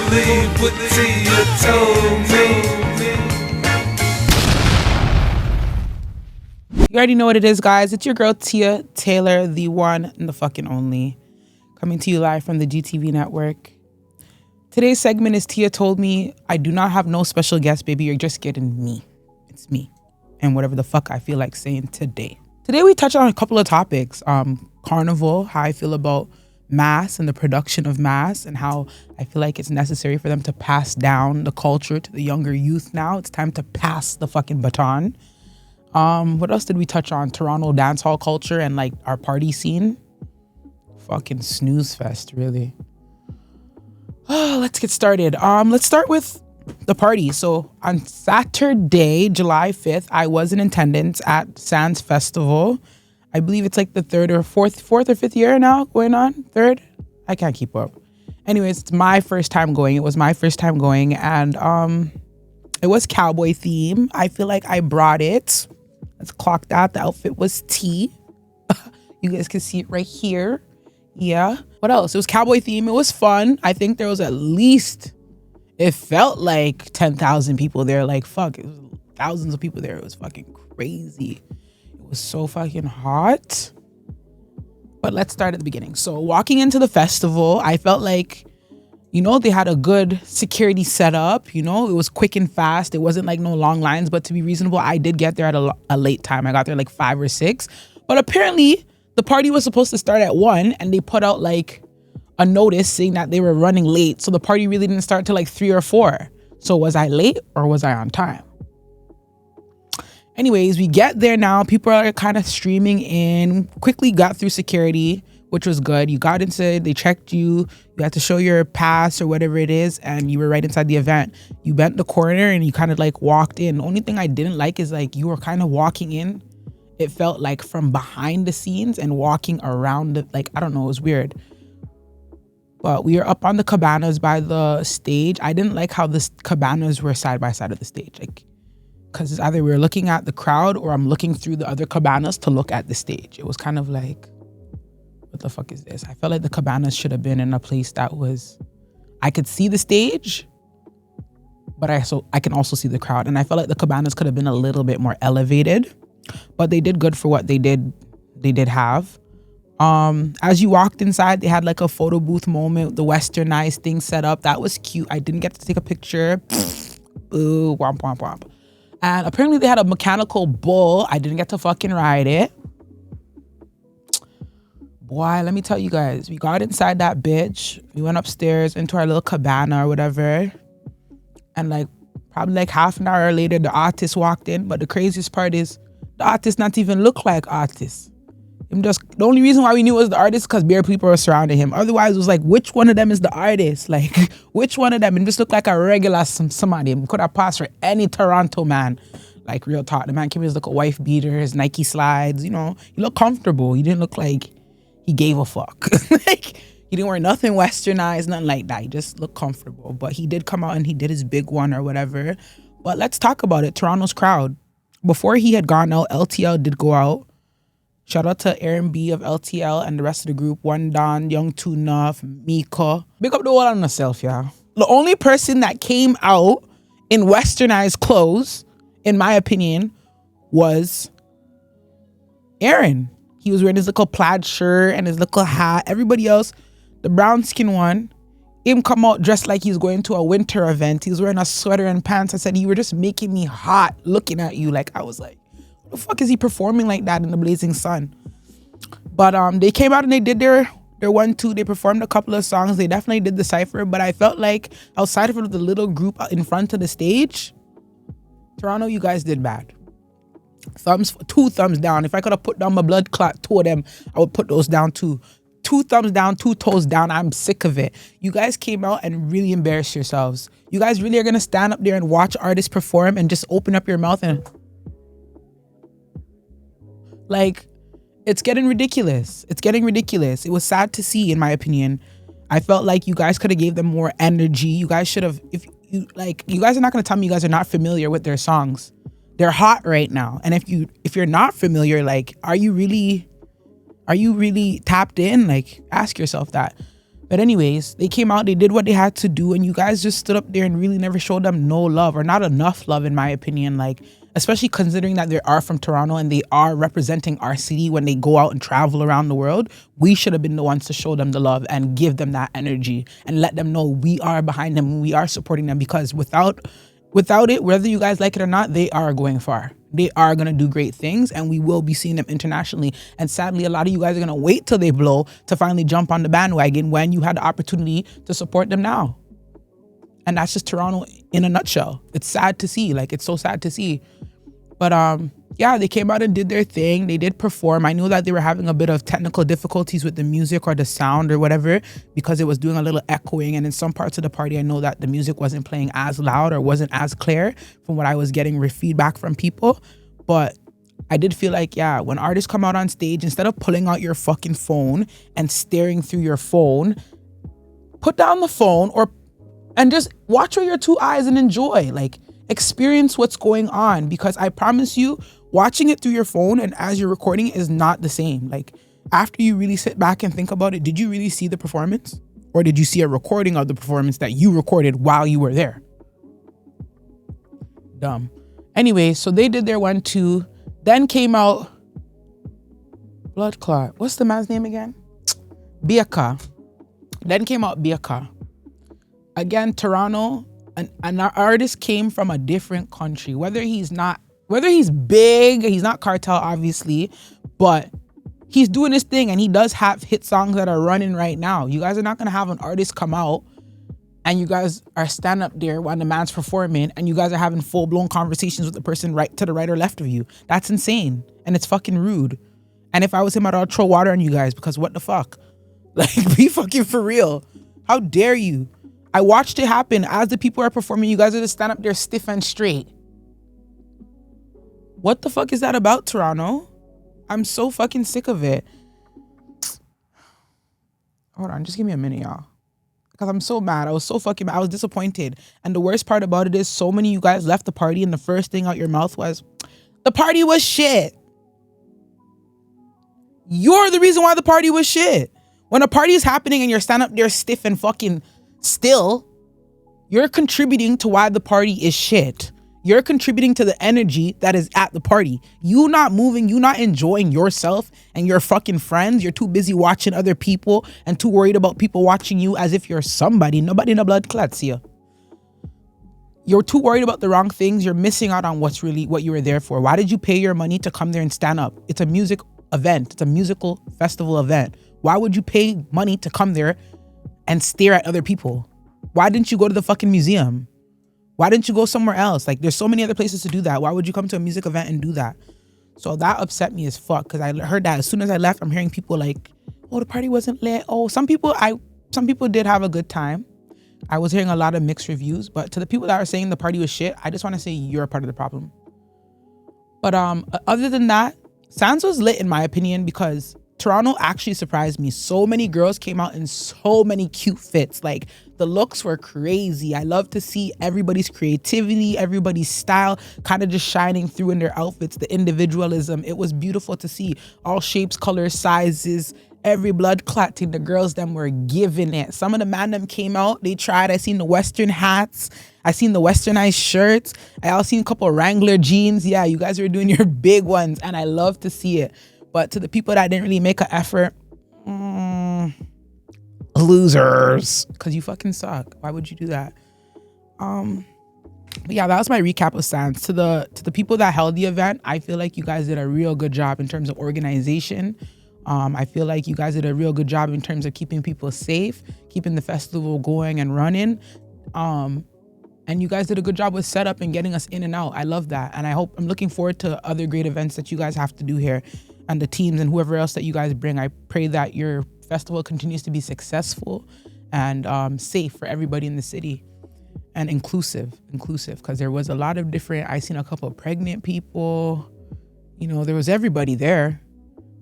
believe what Tia told me. You already know what it is, guys. It's your girl Tia Taylor, the one and the fucking only, coming to you live from the GTV network. Today's segment is Tia Told Me. I do not have no special guest, baby. You're just getting me. It's me and whatever the fuck I feel like saying today. Today we touch on a couple of topics. Carnival, how I feel about mass and the production of mass, and how I feel like it's necessary for them to pass down the culture to the younger youth now. It's time to pass the fucking baton. What else did we touch on? Toronto dancehall culture and like our party scene. Fucking snooze fest, really. Oh, let's get started. Let's start with the party. So on Saturday, July 5th, I was in attendance at Sandz Festival. I believe it's like the fourth or fifth year now going on. Third? I can't keep up. Anyways, it's my first time going. It was my first time going, and it was cowboy theme. I feel like I brought it. Let's clock that. The outfit was tea. You guys can see it right here. Yeah. What else? It was cowboy theme. It was fun. I think there was at least, it felt like 10,000 people there. Like, fuck, it was thousands of people there. It was fucking crazy. It was so fucking hot. But let's start at the beginning. So walking into the festival, I felt like, you know, they had a good security setup. You know, it was quick and fast. It wasn't like no long lines, but to be reasonable, I did get there at a late time. I got there like 5 or 6. But apparently the party was supposed to start at 1, and they put out like a notice saying that they were running late. So the party really didn't start till like 3 or 4. So was I late or was I on time? Anyways, we get there now. People are kind of streaming in. Quickly got through security, which was good. You got inside, they checked you. You had to show your pass or whatever it is, and you were right inside the event. You bent the corner and you kind of like walked in. The only thing I didn't like is like you were kind of walking in. It felt like from behind the scenes and walking around the, like, I don't know, it was weird. But we were up on the cabanas by the stage. I didn't like how the cabanas were side by side of the stage. Like, because it's either we were looking at the crowd or I'm looking through the other cabanas to look at the stage. It was kind of like, what the fuck is this? I felt like the cabanas should have been in a place that was, I could see the stage, but I can also see the crowd. And I felt like the cabanas could have been a little bit more elevated, but they did good for what they did have. As you walked inside, they had like a photo booth moment, the westernized thing set up. That was cute. I didn't get to take a picture. Boo, womp, womp, womp. And apparently they had a mechanical bull. I didn't get to fucking ride it. Boy, let me tell you guys, we got inside that bitch. We went upstairs into our little cabana or whatever. And like, probably like half an hour later, the artist walked in. But the craziest part is, the artist not even look like artists. The only reason why we knew it was the artist because bare people were surrounding him. Otherwise, it was like, which one of them is the artist? Like, which one of them? It just looked like a regular somebody. Could have passed for any Toronto man. Like, real talk. The man came with his little wife beater, his Nike slides, you know. He looked comfortable. He didn't look like he gave a fuck. Like, he didn't wear nothing westernized, nothing like that. He just looked comfortable. But he did come out and he did his big one or whatever. But let's talk about it. Toronto's crowd. Before he had gone out, LTL did go out. Shout out to Aaron B of LTL and the rest of the group. One Don, Young Tuna, Mika. Big up the wall on myself, yeah. The only person that came out in westernized clothes, in my opinion, was Aaron. He was wearing his little plaid shirt and his little hat. Everybody else, the brown skin one, him come out dressed like he's going to a winter event. He was wearing a sweater and pants. I said, you were just making me hot looking at you. Like, I was like, what the fuck is he performing like that in the blazing sun? But they came out and they did their 1-2. They performed a couple of songs. They definitely did the cypher. But I felt like outside of the little group in front of the stage, Toronto, you guys did bad. 2 thumbs down. If I could have put down my blood clot, 2 of them, I would put those down too. 2 thumbs down, 2 toes down. I'm sick of it. You guys came out and really embarrassed yourselves. You guys really are going to stand up there and watch artists perform and just open up your mouth and... Like, it's getting ridiculous. It's getting ridiculous. It was sad to see, in my opinion. I felt like you guys could have gave them more energy. You guys should have, you guys are not going to tell me you guys are not familiar with their songs. They're hot right now. And if you're not familiar, like, are you really tapped in? Like, ask yourself that. But anyways, they came out, they did what they had to do, and you guys just stood up there and really never showed them no love, or not enough love, in my opinion. Like, especially considering that they are from Toronto and they are representing our city when they go out and travel around the world. We should have been the ones to show them the love and give them that energy and let them know we are behind them, we are supporting them, because without it, whether you guys like it or not, they are going far. They are going to do great things, and we will be seeing them internationally. And sadly, a lot of you guys are going to wait till they blow to finally jump on the bandwagon when you had the opportunity to support them now. And that's just Toronto in a nutshell. It's sad to see. Like, it's so sad to see. But yeah, they came out and did their thing. They did perform. I knew that they were having a bit of technical difficulties with the music or the sound or whatever, because it was doing a little echoing. And in some parts of the party, I know that the music wasn't playing as loud or wasn't as clear from what I was getting feedback from people. But I did feel like, yeah, when artists come out on stage, instead of pulling out your fucking phone and staring through your phone, put down the phone and just watch with your two eyes and enjoy. Like, experience what's going on, because I promise you, watching it through your phone and as you're recording is not the same. Like, after you really sit back and think about it, did you really see the performance? Or did you see a recording of the performance that you recorded while you were there? Dumb. Anyway, so they did their 1-2. Then came out Blood Clot. What's the man's name again? Bayka. Then came out Bayka. Again, Toronto. An artist came from a different country. Whether he's big, he's not cartel, obviously, but he's doing his thing, and he does have hit songs that are running right now. You guys are not gonna have an artist come out and you guys are standing up there while the man's performing and you guys are having full-blown conversations with the person right to the right or left of you. That's insane, and it's fucking rude. And if I was him, I'd throw water on you guys, because what the fuck? Like, be fucking for real. How dare you? I watched it happen. As the people are performing, you guys are just stand up there stiff and straight. What the fuck is that about, Toronto? I'm so fucking sick of it. Hold on, just give me a minute, y'all. Because I'm so mad. I was so fucking mad. I was disappointed. And the worst part about it is so many of you guys left the party and the first thing out your mouth was, the party was shit. You're the reason why the party was shit. When a party is happening and you're standing up there stiff and fucking still, you're contributing to why the party is shit. You're contributing to the energy that is at the party. You not moving, you not enjoying yourself and your fucking friends. You're too busy watching other people and too worried about people watching you as if you're somebody. Nobody in the blood clots you. You're too worried about the wrong things. You're missing out on what's really what you were there for. Why did you pay your money to come there and stand up? It's a music event. It's a musical festival event. Why would you pay money to come there and stare at other people? Why didn't you go to the fucking museum? Why didn't you go somewhere else? Like, there's so many other places to do that. Why would you come to a music event and do that? So that upset me as fuck, because I heard that as soon as I left, I'm hearing people like, oh, the party wasn't lit. Oh, some people did have a good time. I was hearing a lot of mixed reviews, but to the people that are saying the party was shit, I just want to say you're a part of the problem. But other than that, Sandz was lit in my opinion, because Toronto actually surprised me. So many girls came out in so many cute fits. Like, the looks were crazy. I love to see everybody's creativity, everybody's style kind of just shining through in their outfits, the individualism. It was beautiful to see. All shapes, colors, sizes, every blood clotting. The girls them were giving it. Some of the man them came out, they tried. I seen the Western hats. I seen the westernized shirts. I also seen a couple of Wrangler jeans. Yeah, you guys were doing your big ones, and I love to see it. But to the people that didn't really make an effort, losers, because you fucking suck. Why would you do that? But yeah, that was my recap of Sandz. To the people that held the event, I feel like you guys did a real good job in terms of organization. I feel like you guys did a real good job in terms of keeping people safe, keeping the festival going and running. And you guys did a good job with setup and getting us in and out. I love that. And I'm looking forward to other great events that you guys have to do here, and the teams and whoever else that you guys bring. I pray that your festival continues to be successful and safe for everybody in the city, and inclusive, because there was a lot of different, I seen a couple of pregnant people, there was everybody there.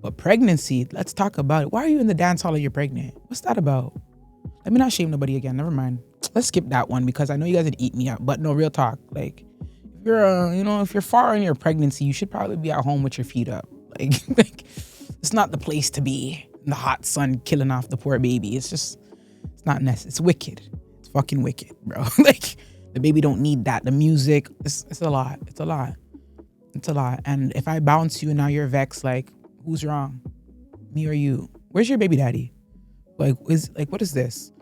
But pregnancy, let's talk about it. Why are you in the dance hall and you're pregnant? What's that about? Let me not shame nobody again. Never mind. Let's skip that one, because I know you guys would eat me up. But no, real talk. Like, if you're far in your pregnancy, you should probably be at home with your feet up. Like it's not the place to be in the hot sun killing off the poor baby. It's just not necessary. It's wicked. It's fucking wicked, bro. Like, the baby don't need that. The music, it's a lot. It's a lot. It's a lot. And if I bounce you and now you're vexed, like, who's wrong? Me or you? Where's your baby daddy? Like, what is this?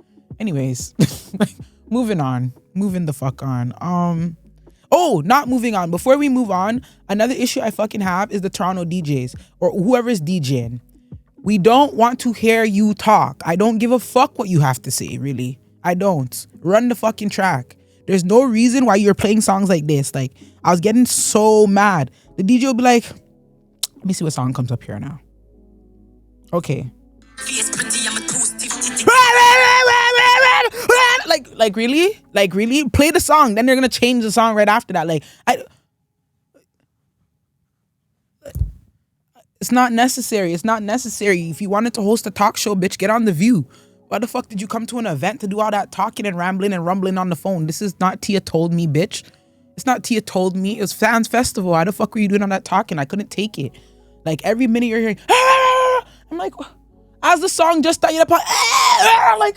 Anyways, like, moving the fuck on. Not moving on. Before we move on, another issue I fucking have is the Toronto DJs or whoever's DJing. We don't want to hear you talk. I don't give a fuck what you have to say, really. I don't. Run the fucking track. There's no reason why you're playing songs like this. Like, I was getting so mad. The DJ will be like, let me see what song comes up here now. Okay. Like really? Like really? Play the song. Then they're gonna change the song right after that. Like, it's not necessary. It's not necessary. If you wanted to host a talk show, bitch, get on The View. Why the fuck did you come to an event to do all that talking and rambling and rumbling on the phone? This is not Tia Told Me, bitch. It's not Tia Told Me. It was Sandz Festival. Why the fuck were you doing all that talking? I couldn't take it. Like, every minute you're hearing, I'm like, as the song just started, like,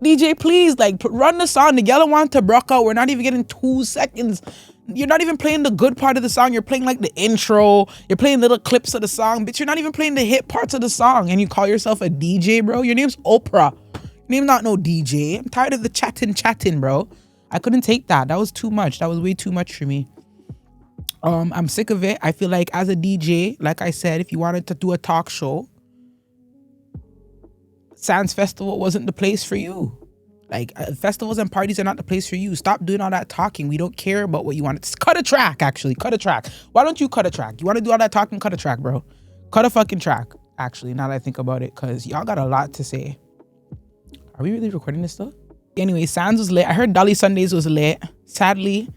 DJ, please, like, run the song. The yellow want to broke out. We're not even getting 2 seconds. You're not even playing the good part of the song. You're playing like the intro. You're playing little clips of the song, but you're not even playing the hit parts of the song. And you call yourself a DJ, bro? Your name's Oprah. Your name's not no DJ. I'm tired of the chatting, bro. I couldn't take that. That was too much. That was way too much for me. I'm sick of it. I feel like as a DJ, like I said, if you wanted to do a talk show, Sandz Festival wasn't the place for you. Like, festivals and parties are not the place for you. Stop doing all that talking. We don't care about what you want. Cut a track, actually. Cut a track. Why don't you cut a track? You want to do all that talking? Cut a track, bro. Cut a fucking track, actually, now that I think about it, because y'all got a lot to say. Are we really recording this stuff? Anyway, Sandz was lit. I heard Dolly Sundays was lit. Sadly,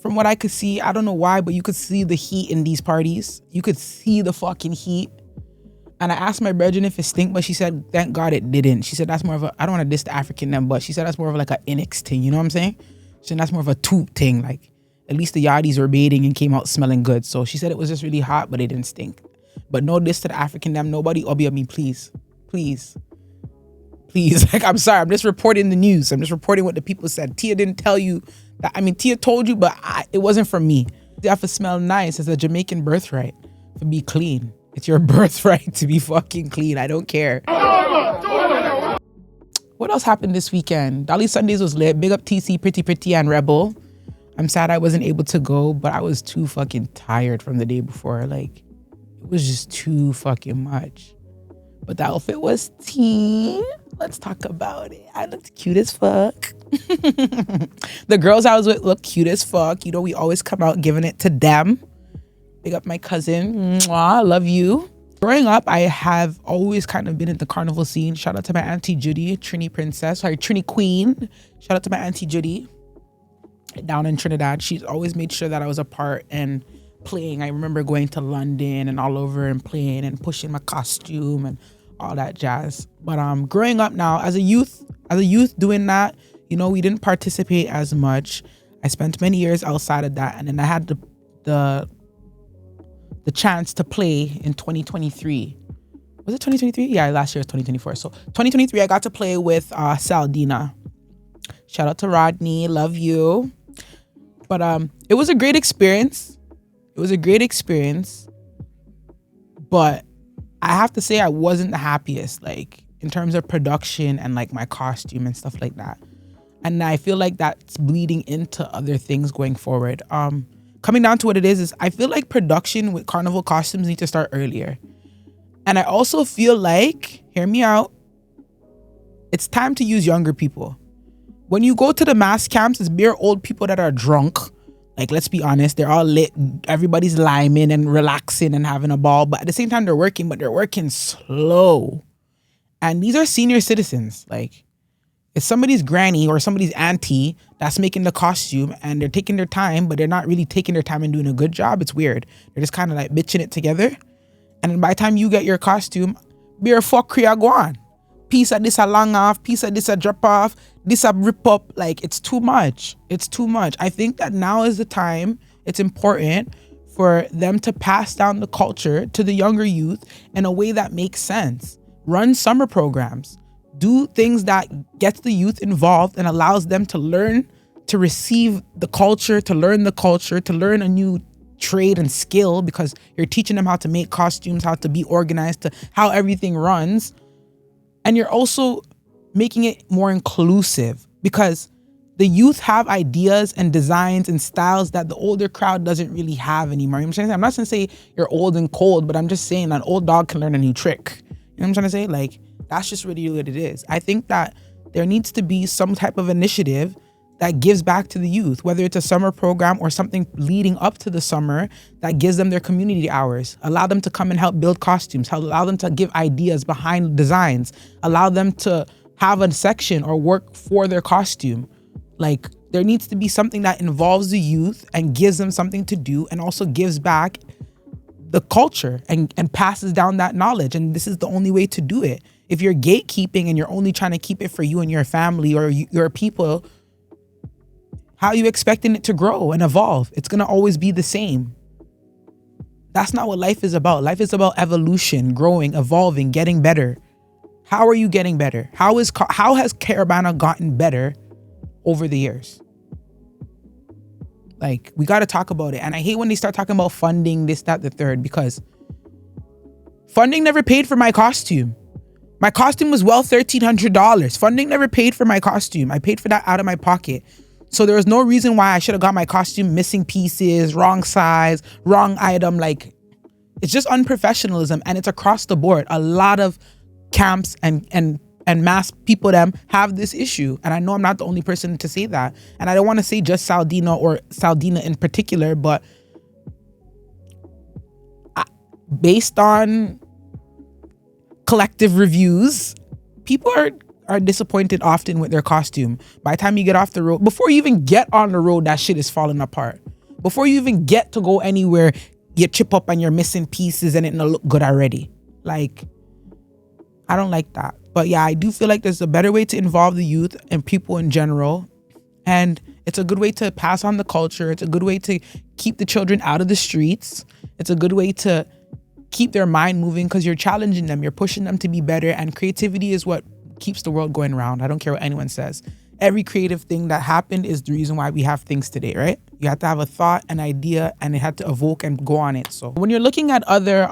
from what I could see, I don't know why, but you could see the heat in these parties. You could see the fucking heat. And I asked my brethren if it stink, but she said, thank God it didn't. She said that's more of a, I don't want to diss the African them, but she said that's more of like a Inix thing, you know what I'm saying? She said that's more of a toot thing, like at least the yardis were bathing and came out smelling good. So she said it was just really hot, but it didn't stink. But no diss to the African them, nobody obi me, please. Please. Please, like, I'm sorry, I'm just reporting the news. I'm just reporting what the people said. Tia didn't tell you that, I mean, Tia told you, but it wasn't from me. You have to smell nice. It's a Jamaican birthright to be clean. It's your birthright to be fucking clean. I don't care. What else happened this weekend? Dolly Sundays was lit. Big up TC, Pretty, and Rebel. I'm sad I wasn't able to go, but I was too fucking tired from the day before. Like, it was just too fucking much. But the outfit was tea. Let's talk about it. I looked cute as fuck. The girls I was with looked cute as fuck. You know, we always come out giving it to them. Big up my cousin. Mwah, I love you. Growing up, I have always kind of been in the carnival scene. Shout out to my auntie Judy, Trini Queen. Shout out to my auntie Judy down in Trinidad. She's always made sure that I was a part and playing. I remember going to London and all over and playing and pushing my costume and all that jazz. But growing up now, as a youth doing that, you know, we didn't participate as much. I spent many years outside of that, and then I had the chance to play in 2023. Was it 2023? Yeah, last year was 2024. So 2023, I got to play with Saldina. Shout out to Rodney, love you. But it was a great experience. But I have to say I wasn't the happiest, like in terms of production and like my costume and stuff like that. And I feel like that's bleeding into other things going forward. Coming down to what it is I feel like production with carnival costumes need to start earlier. And I also feel like, hear me out, it's time to use younger people. When you go to the mass camps, it's bare old people that are drunk. Like, let's be honest, they're all lit. Everybody's liming and relaxing and having a ball. But at the same time, they're working, but they're working slow. And these are senior citizens. Like, it's somebody's granny or somebody's auntie that's making the costume and they're taking their time, but they're not really taking their time and doing a good job. It's weird. They're just kind of like bitching it together. And then by the time you get your costume, beer fuck kriya go on. Piece of this a long off, piece of this a drop off, this a rip up. Like, it's too much. It's too much. I think that now is the time. It's important for them to pass down the culture to the younger youth in a way that makes sense. Run summer programs. Do things that gets the youth involved and allows them to learn, to receive the culture, to learn a new trade and skill, because you're teaching them how to make costumes, how to be organized, to how everything runs. And you're also making it more inclusive, because the youth have ideas and designs and styles that the older crowd doesn't really have anymore. You know what I'm saying? I'm not trying to say you're old and cold, but I'm just saying an old dog can learn a new trick. You know what I'm trying to say? Like, that's just really what it is. I think that there needs to be some type of initiative that gives back to the youth, whether it's a summer program or something leading up to the summer that gives them their community hours, allow them to come and help build costumes, allow them to give ideas behind designs, allow them to have a section or work for their costume. Like, there needs to be something that involves the youth and gives them something to do, and also gives back the culture and passes down that knowledge. And this is the only way to do it. If you're gatekeeping and you're only trying to keep it for you and your family or your people, how are you expecting it to grow and evolve? It's going to always be the same. That's not what life is about. Life is about evolution, growing, evolving, getting better. How are you getting better? How has Cabana gotten better over the years? Like, we got to talk about it. And I hate when they start talking about funding, this, that, the third, because funding never paid for my costume. My costume was well $1,300. Funding never paid for my costume. I paid for that out of my pocket. So there was no reason why I should have got my costume missing pieces, wrong size, wrong item. Like, it's just unprofessionalism, and it's across the board. A lot of camps and mass people them have this issue. And I know I'm not the only person to say that. And I don't want to say just Saldina or Saldina in particular, but based on collective reviews, people are disappointed often with their costume. By the time you get off the road, before you even get on the road, that shit is falling apart. Before you even get to go anywhere, you chip up and you're missing pieces and it don't look good already. Like, I don't like that. But yeah, I do feel like there's a better way to involve the youth and people in general. And it's a good way to pass on the culture. It's a good way to keep the children out of the streets. It's a good way to keep their mind moving, because you're challenging them. You're pushing them to be better. And creativity is what keeps the world going round. I don't care what anyone says. Every creative thing that happened is the reason why we have things today, right? You have to have a thought, an idea, and it had to evoke and go on it. So when you're looking at other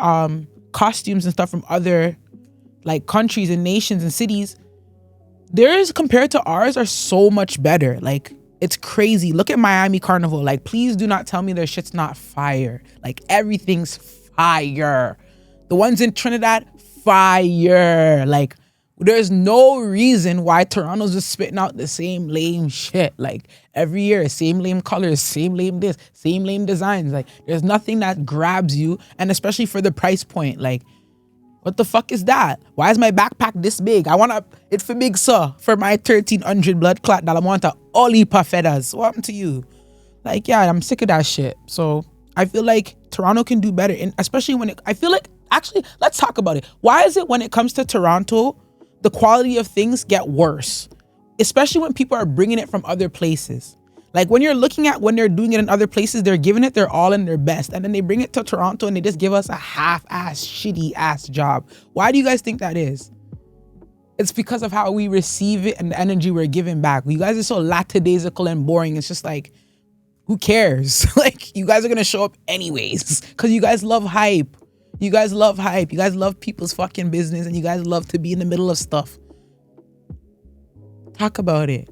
costumes and stuff from other like countries and nations and cities, theirs compared to ours are so much better. Like, it's crazy. Look at Miami Carnival. Like, please do not tell me their shit's not fire. Like, everything's fire. The ones in Trinidad, fire. Like, there's no reason why Toronto's just spitting out the same lame shit. Like, every year, same lame colors, same lame this, same lame designs. Like, there's nothing that grabs you. And especially for the price point, like, what the fuck is that? Why is my backpack this big? I want it for big, sir. For my 1,300 blood clot that I want a all heap of feathers. What happened to you? Like, yeah, I'm sick of that shit. So I feel like Toronto can do better. And especially when I feel like, actually, let's talk about it. Why is it when it comes to Toronto, the quality of things get worse? Especially when people are bringing it from other places. Like, when you're looking at when they're doing it in other places, they're giving it their all and their best. And then they bring it to Toronto and they just give us a half-ass, shitty-ass job. Why do you guys think that is? It's because of how we receive it and the energy we're giving back. You guys are so lackadaisical and boring. It's just like, who cares? Like, you guys are going to show up anyways because you guys love hype. You guys love hype. You guys love people's fucking business, and you guys love to be in the middle of stuff. Talk about it.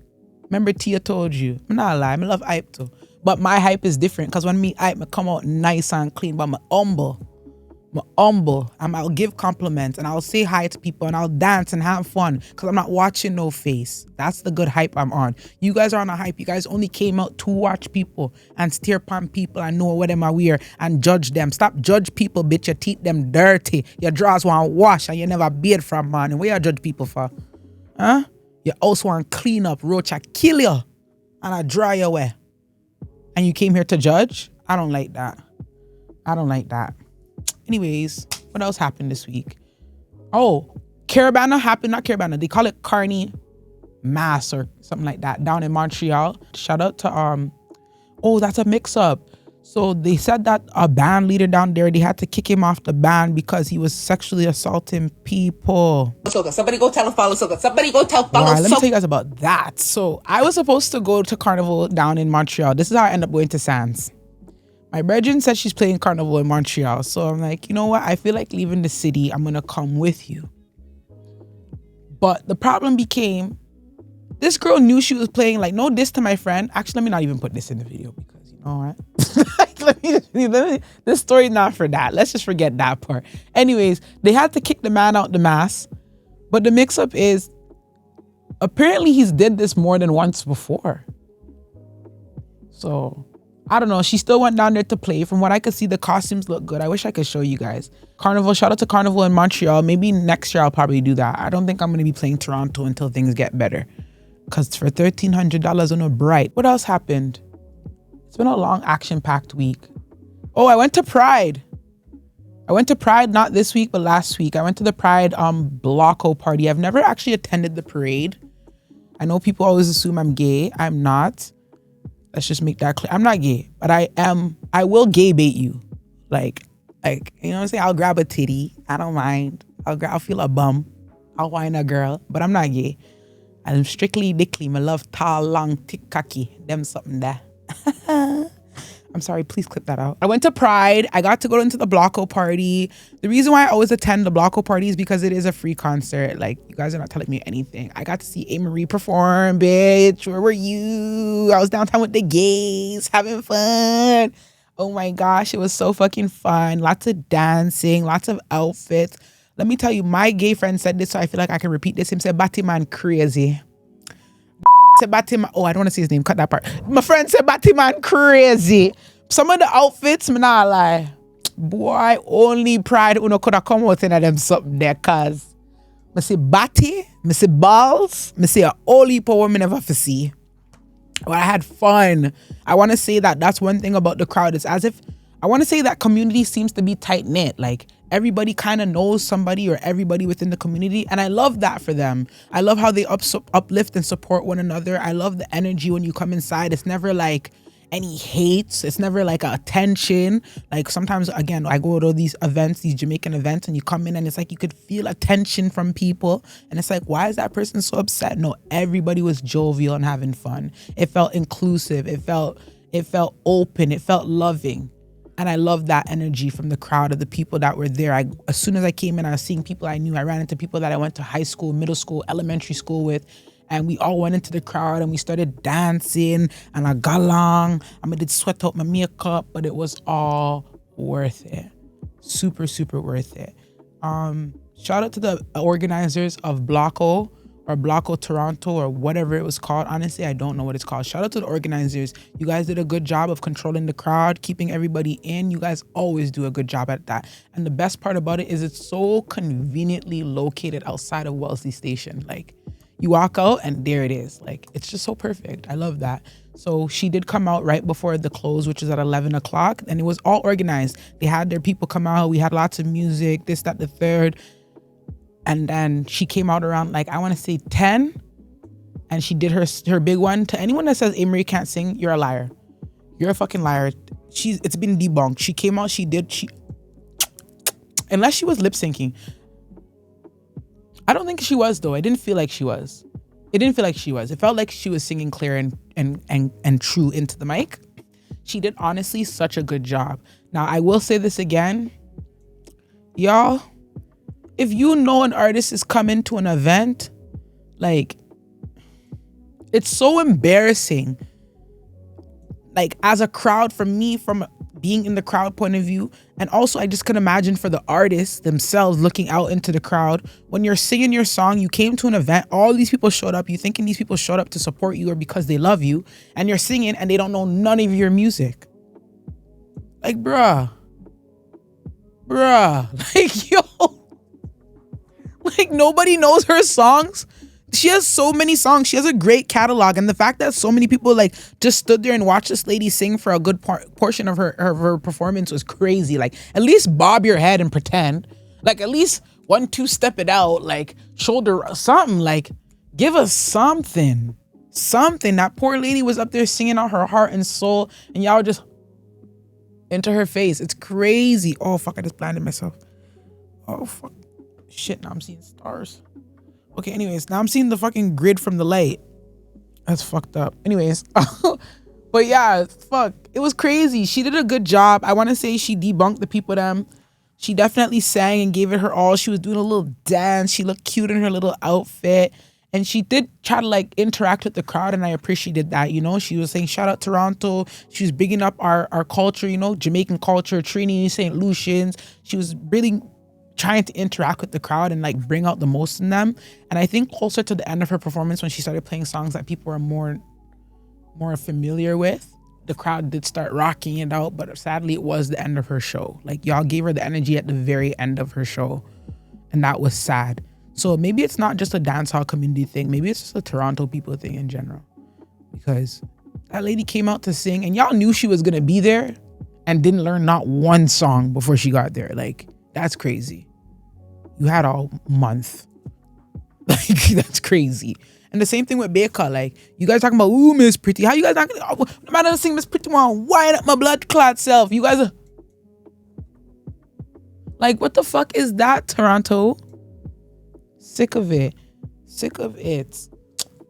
Remember, Tia told you. I'm not lying. I love hype too. But my hype is different, because when me hype, I come out nice and clean. But I'm humble. I'll give compliments, and I'll say hi to people, and I'll dance and have fun, because I'm not watching no face. That's the good hype I'm on. You guys are on a hype. You guys only came out to watch people and stare upon people and know what them are wear and judge them. Stop judge people, bitch. You teeth them dirty. Your drawers want wash and you never bathe from, man. And where you judge people for? Huh? Your house want clean up, roach, I kill you, and I dry you away. And you came here to judge? I don't like that. Anyways, what else happened this week? Oh, Cabana happened, not Cabana. They call it Carney Mass or something like that down in Montreal. Shout out to, oh, that's a mix up. So they said that a band leader down there, they had to kick him off the band because he was sexually assaulting people. Somebody go tell follow Soka. Somebody go tell follow Wow, let me tell you guys about that. So I was supposed to go to Carnival down in Montreal. This is how I end up going to Sandz. My brethren said she's playing Carnival in Montreal. So I'm like, you know what? I feel like leaving the city. I'm going to come with you. But the problem became, this girl knew she was playing, like, no diss to my friend. Actually, let me not even put this in the video because, you know what? This story's not for that. Let's just forget that part. Anyways, they had to kick the man out the mass. But the mix-up is, apparently he's did this more than once before. So, I don't know. She still went down there to play. From what I could see, the costumes look good. I wish I could show you guys. Carnival, shout out to Carnival in Montreal. Maybe next year I'll probably do that. I don't think I'm going to be playing Toronto until things get better. Because for $1,300 on a bright. What else happened? It's been a long action-packed week. Oh, I went to Pride. Not this week, but last week. I went to the Pride Blocko party. I've never actually attended the parade. I know people always assume I'm gay. I'm not. Let's just make that clear. I'm not gay, but I will gay bait you. Like, you know what I'm saying? I'll grab a titty. I don't mind. I'll feel a bum. I'll whine a girl, but I'm not gay. I'm strictly dickly. My love tall, long, thick, cocky. Them something there. I'm sorry, please clip that out. I went to Pride. I got to go into the Blocko party. The reason why I always attend the Blocko party is because it is a free concert. Like, you guys are not telling me anything. I got to see A-Marie perform, bitch. Where were you? I was downtown with the gays, having fun. Oh my gosh, it was so fucking fun. Lots of dancing, lots of outfits. Let me tell you, my gay friend said this, so I feel like I can repeat this. Him said, Batman crazy. Said Batman, oh, I don't want to say his name, cut that part. My friend said Batman crazy. Some of the outfits, me not lie. Boy, only Pride uno could have come out in them something there, cause I say batty, I say balls, I say a whole heap of women never for see. But I had fun. I want to say that that's one thing about the crowd. It's as if, I want to say that community seems to be tight knit. Like, everybody kind of knows somebody or everybody within the community. And I love that for them. I love how they uplift and support one another. I love the energy when you come inside. It's never like any hates. It's never like a tension. Like sometimes, again, I go to these events, these Jamaican events, and you come in and it's like you could feel a tension from people. And it's like, why is that person so upset? No, everybody was jovial and having fun. It felt inclusive. It felt open. It felt loving. And I love that energy from the crowd of the people that were there. As soon as I came in, I was seeing people I knew. I ran into people that I went to high school, middle school, elementary school with. And we all went into the crowd and we started dancing. And I got along. I did sweat out my makeup, but it was all worth it. Super, super worth it. Shout out to the organizers of Blocko or Blocko Toronto or whatever it was called. Honestly, I don't know what it's called. Shout out to the organizers. You guys did a good job of controlling the crowd, keeping everybody in. You guys always do a good job at that. And the best part about it is it's so conveniently located outside of Wellesley Station. Like, you walk out and there it is. Like, it's just so perfect. I love that. So she did come out right before the close, which is at 11 o'clock. And it was all organized. They had their people come out. We had lots of music, this, that, the third. And then she came out around, like, I want to say 10. And she did her big one. To anyone that says A-Marie can't sing, you're a liar. You're a fucking liar. It's been debunked. She came out, unless she was lip syncing. I don't think she was, though. I didn't feel like she was. It didn't feel like she was. It felt like she was singing clear and true into the mic. She did, honestly, such a good job. Now, I will say this again. Y'all, if you know an artist is coming to an event, like, it's so embarrassing. Like, as a crowd, for me, from being in the crowd point of view, and also I just can imagine for the artists themselves looking out into the crowd, when you're singing your song, you came to an event, all these people showed up, you thinking these people showed up to support you or because they love you, and you're singing and they don't know none of your music. Like, bruh, like, yo, like, nobody knows her songs. She has so many songs. She has a great catalog. And the fact that so many people like just stood there and watched this lady sing for a good portion of her performance was crazy. Like, at least bob your head and pretend. Like, at least 1-2 step it out. Like, shoulder something. Like, give us something. Something. That poor lady was up there singing out her heart and soul. And y'all just, into her face. It's crazy. Oh, fuck, I just blinded myself. Oh, fuck. Shit, now I'm seeing stars. Okay, anyways, now I'm seeing the fucking grid from the light. That's fucked up. Anyways, but yeah, fuck. It was crazy. She did a good job. I want to say she debunked the people them. She definitely sang and gave it her all. She was doing a little dance. She looked cute in her little outfit. And she did try to like interact with the crowd, and I appreciated that, you know. She was saying, shout out Toronto. She was bigging up our culture, you know, Jamaican culture, Trini, St. Lucians. She was really trying to interact with the crowd and like bring out the most in them. And I think closer to the end of her performance, when she started playing songs that people were more familiar with, the crowd did start rocking it out. But sadly, it was the end of her show. Like, y'all gave her the energy at the very end of her show, and that was sad. So maybe it's not just a dancehall community thing. Maybe it's just a Toronto people thing in general. Because that lady came out to sing, and y'all knew she was going to be there and didn't learn not one song before she got there. Like, that's crazy. You had all month. Like, that's crazy. And the same thing with Bayka. Like, you guys talking about, ooh, Miss Pretty. How you guys not going to, no matter sing Miss Pretty, want wind up my blood clot self. You guys are, like, what the fuck is that, Toronto? Sick of it. Sick of it.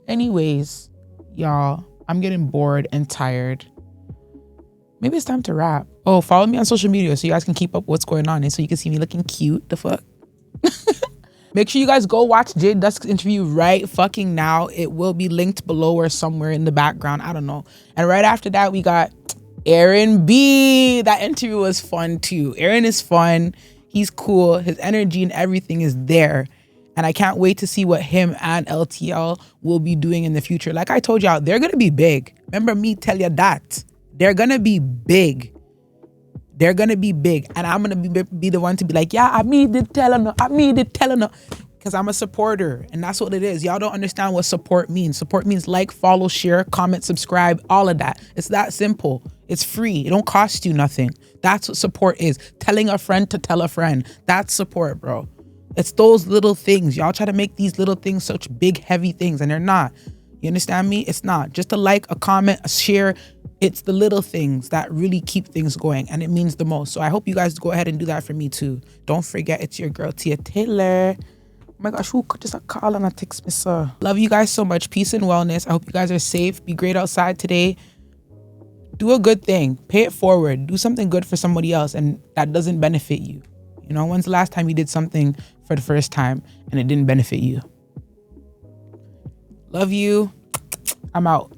Anyways, y'all, I'm getting bored and tired. Maybe it's time to wrap. Oh, follow me on social media so you guys can keep up what's going on and so you can see me looking cute. The fuck? Make sure you guys go watch Jade Dusk's interview right fucking now. It will be linked below or somewhere in the background. I don't know. And right after that, we got Aaron B. That interview was fun too. Aaron is fun. He's cool. His energy and everything is there. And I can't wait to see what him and LTL will be doing in the future. Like I told y'all, they're going to be big. Remember me tell you that. They're going to be big. They're going to be big. And I'm going to be the one to be like, yeah, I need to tell her. Because I'm a supporter. And that's what it is. Y'all don't understand what support means. Support means like, follow, share, comment, subscribe, all of that. It's that simple. It's free. It don't cost you nothing. That's what support is. Telling a friend to tell a friend. That's support, bro. It's those little things. Y'all try to make these little things such big, heavy things, and they're not. You understand me? It's not. Just a like, a comment, a share. It's the little things that really keep things going, and it means the most. So I hope you guys go ahead and do that for me too. Don't forget, it's your girl, TIATAYLORRR. Oh my gosh, who could just a call and a text me, sir? Love you guys so much. Peace and wellness. I hope you guys are safe. Be great outside today. Do a good thing. Pay it forward. Do something good for somebody else, and that doesn't benefit you. You know, when's the last time you did something for the first time and it didn't benefit you? Love you. I'm out.